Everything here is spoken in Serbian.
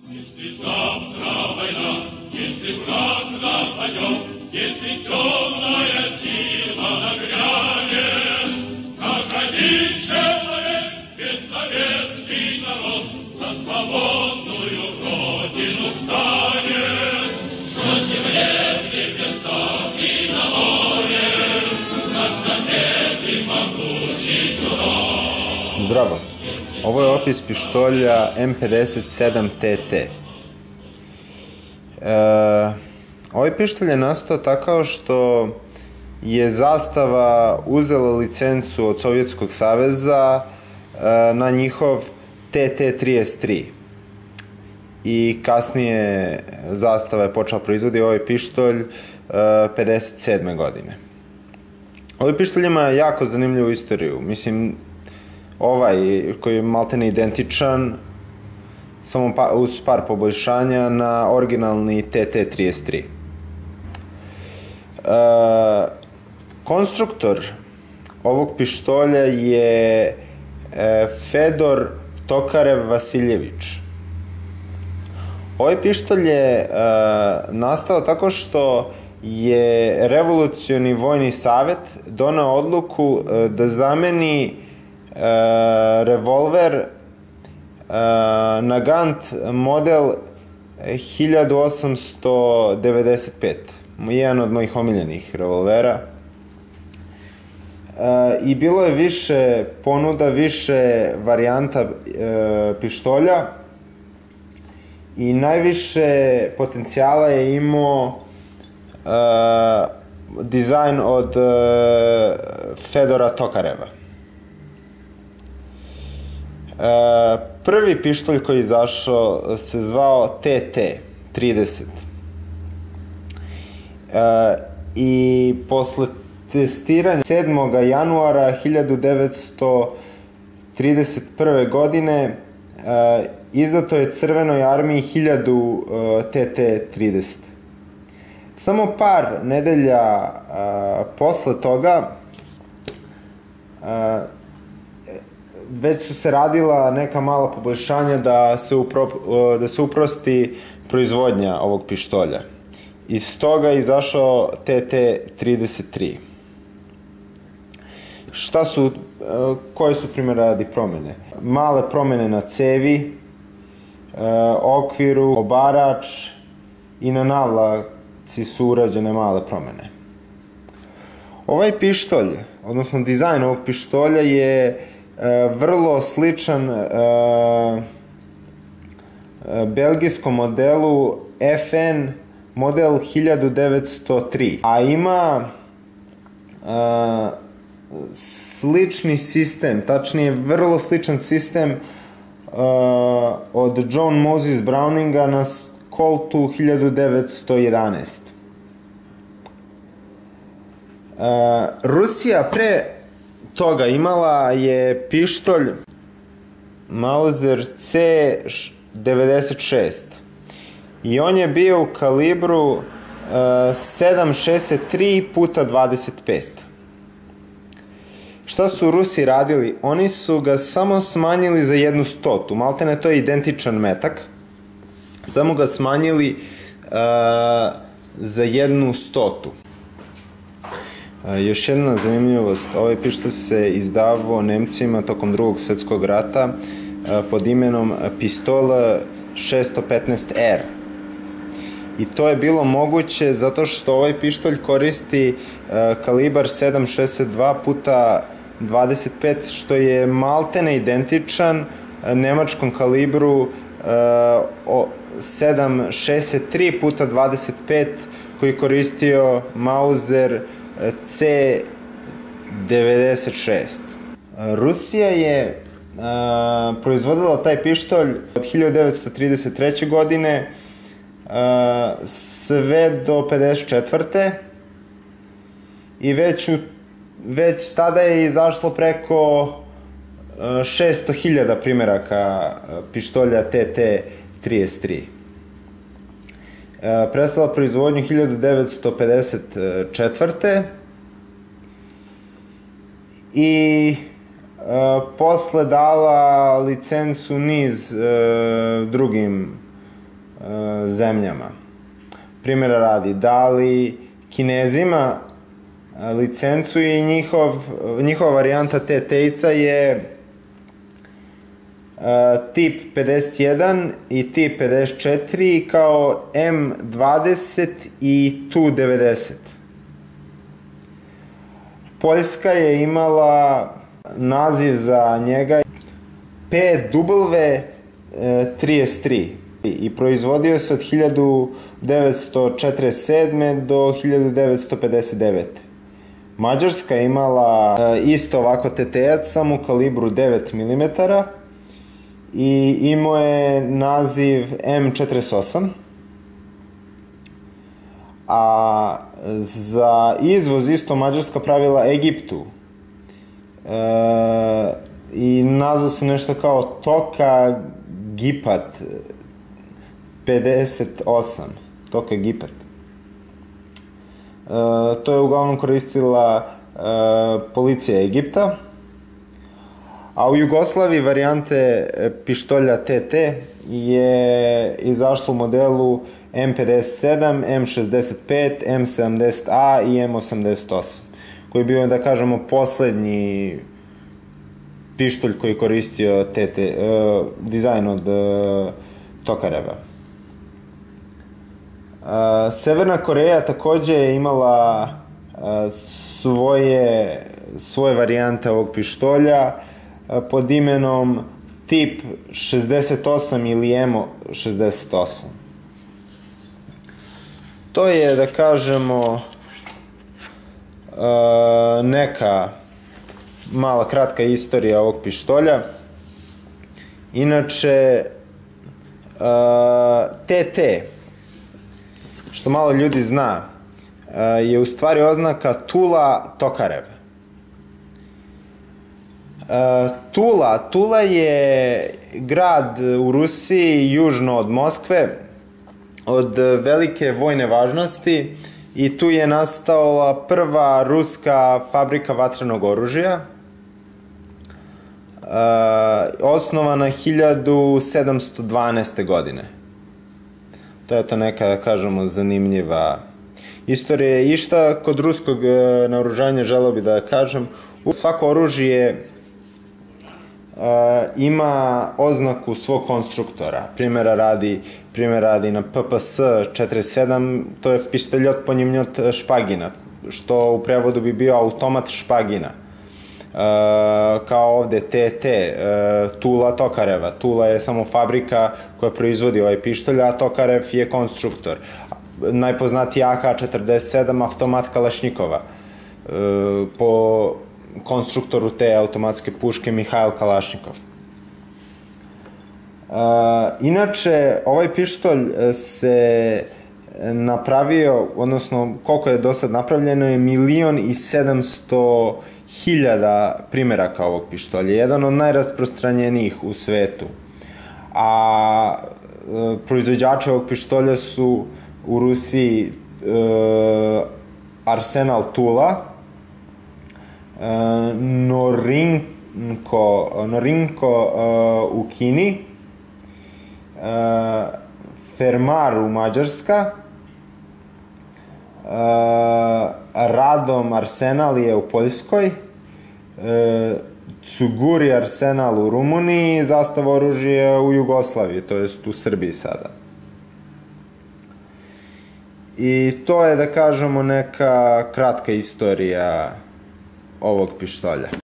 Если завтра война, если враг нападет, если темная сила нагрянет, как один человек, бесsoветский народ, за свободную родину встанет. На земле, в небесах и на море, наш победный могучий чудо. Zdravo, ovo je opis pištolja M57TT. Ovaj pištolj je nastao tako što je Zastava uzela licencu od Sovjetskog saveza na njihov TT-33. I kasnije Zastava je počela proizvodi ovaj pištolj 57. godine. Ovaj pištolj ima jako zanimljivu istoriju. Mislim, ovaj koji je maltene identičan, samo uz par poboljšanja na originalni TT-33. Konstruktor ovog pištolja je Fedor Tokarev Vasiljević. Ovaj pištolj je nastao tako što je Revolucioni vojni savet doneo odluku da zameni revolver Nagant model 1895, jedan od mojih omiljenih revolvera. I bilo je više ponuda, više varijanta pištolja i najviše potencijala je imao dizajn od Fedora Tokareva. Prvi pištolj koji je izašao se zvao TT-30. I posle testiranja 7. januara 1931. godine izdato je Crvenoj armiji 1000 TT-30. Samo par nedelja posle toga već su se radila neka mala poboljšanja da se uprosti proizvodnja ovog pištolja. Iz toga je izašao TT-33. Koje su primjera radi promjene? Male promjene na cevi, okviru, obarač i na navlaci su urađene male promjene. Ovaj pištolj, odnosno dizajn ovog pištolja je vrlo sličan belgijskom modelu FN model 1903, a ima slični sistem, tačnije vrlo sličan sistem od John Moses Browninga na Coltu 1911. Rusija pre toga imala je pištolj Mauser C96 i on je bio u kalibru 7,63x25. Šta su Rusi radili? Oni su ga samo smanjili za 1/100. Maltene to je identičan metak, samo ga smanjili za 1/100. Još jedna zanimljivost, ovaj pištolj se izdavao Nemcima tokom Drugog svjetskog rata pod imenom Pistola 615R. I to je bilo moguće zato što ovaj pištolj koristi kalibar 7,62x25, što je maltene identičan nemačkom kalibru 7,63x25 koji koristio Mauser C96. Rusija je proizvodila taj pištolj od 1933. godine sve do 1954. i već tada je izašlo preko 600.000 primjeraka pištolja TT-33. Prestala proizvodnju 1954. i posle dala licencu niz drugim zemljama. Primjera radi, dali Kinezima licencu i njihova varijanta te tejca je tip 51 i tip 54 kao M20 i Tu-90. Poljska je imala naziv za njega PW33 i proizvodio se od 1947. do 1959. Mađarska je imala isto ovako TT-ac, samo u kalibru 9 mm i imao je naziv M48. A za izvoz isto Mađarska pravila Egiptu i nazvao se nešto kao Toka Gipat 58. Toka Gipat. To je uglavnom koristila policija Egipta. A u Jugoslaviji varijante pištolja TT je izašlo u modelu M57, M65, M70A i M88, koji je bio, da kažemo, poslednji pištolj koji je koristio TT, dizajn od Tokareva. Severna Koreja takođe je imala svoje varijante ovog pištolja pod imenom tip 68 ili M68. To je, da kažemo, neka mala kratka istorija ovog pištolja. Inače, TT, što malo ljudi zna, je u stvari oznaka Tula Tokarev. Tula je grad u Rusiji južno od Moskve, od velike vojne važnosti, i tu je nastala prva ruska fabrika vatrenog oružja, osnovana 1712. godine. To je to neka, da kažemo, zanimljiva istorija. I šta kod ruskog naoružanja želeo bi da kažem, svako oružje ima oznaku svog konstruktora. Primjera radi na PPS 47, to je pištoljot ponjimljot špagina, što u prevodu bi bio automat špagina. Kao ovde TT, Tula Tokareva. Tula je samo fabrika koja proizvodi ovaj pištolj, a Tokarev je konstruktor. Najpoznatiji AK-47, automat Kalašnikova, po konstruktoru te automatske puške Mihajl Kalašnikov. Inače, ovaj pištolj se napravio, odnosno koliko je do sad napravljeno, je 1.700.000 primeraka ovog pištolja. Jedan od najrasprostranjenijih u svetu. A proizvođači ovog pištolja su u Rusiji Arsenal Tula, Norinco u Kini, Fermar u Mađarska, Radom Arsenal je u Poljskoj, Cuguri Arsenal u Rumuniji, Zastava oružje u Jugoslaviji, to jest u Srbiji sada. I to je, da kažemo, neka kratka istorija ovog pištolja.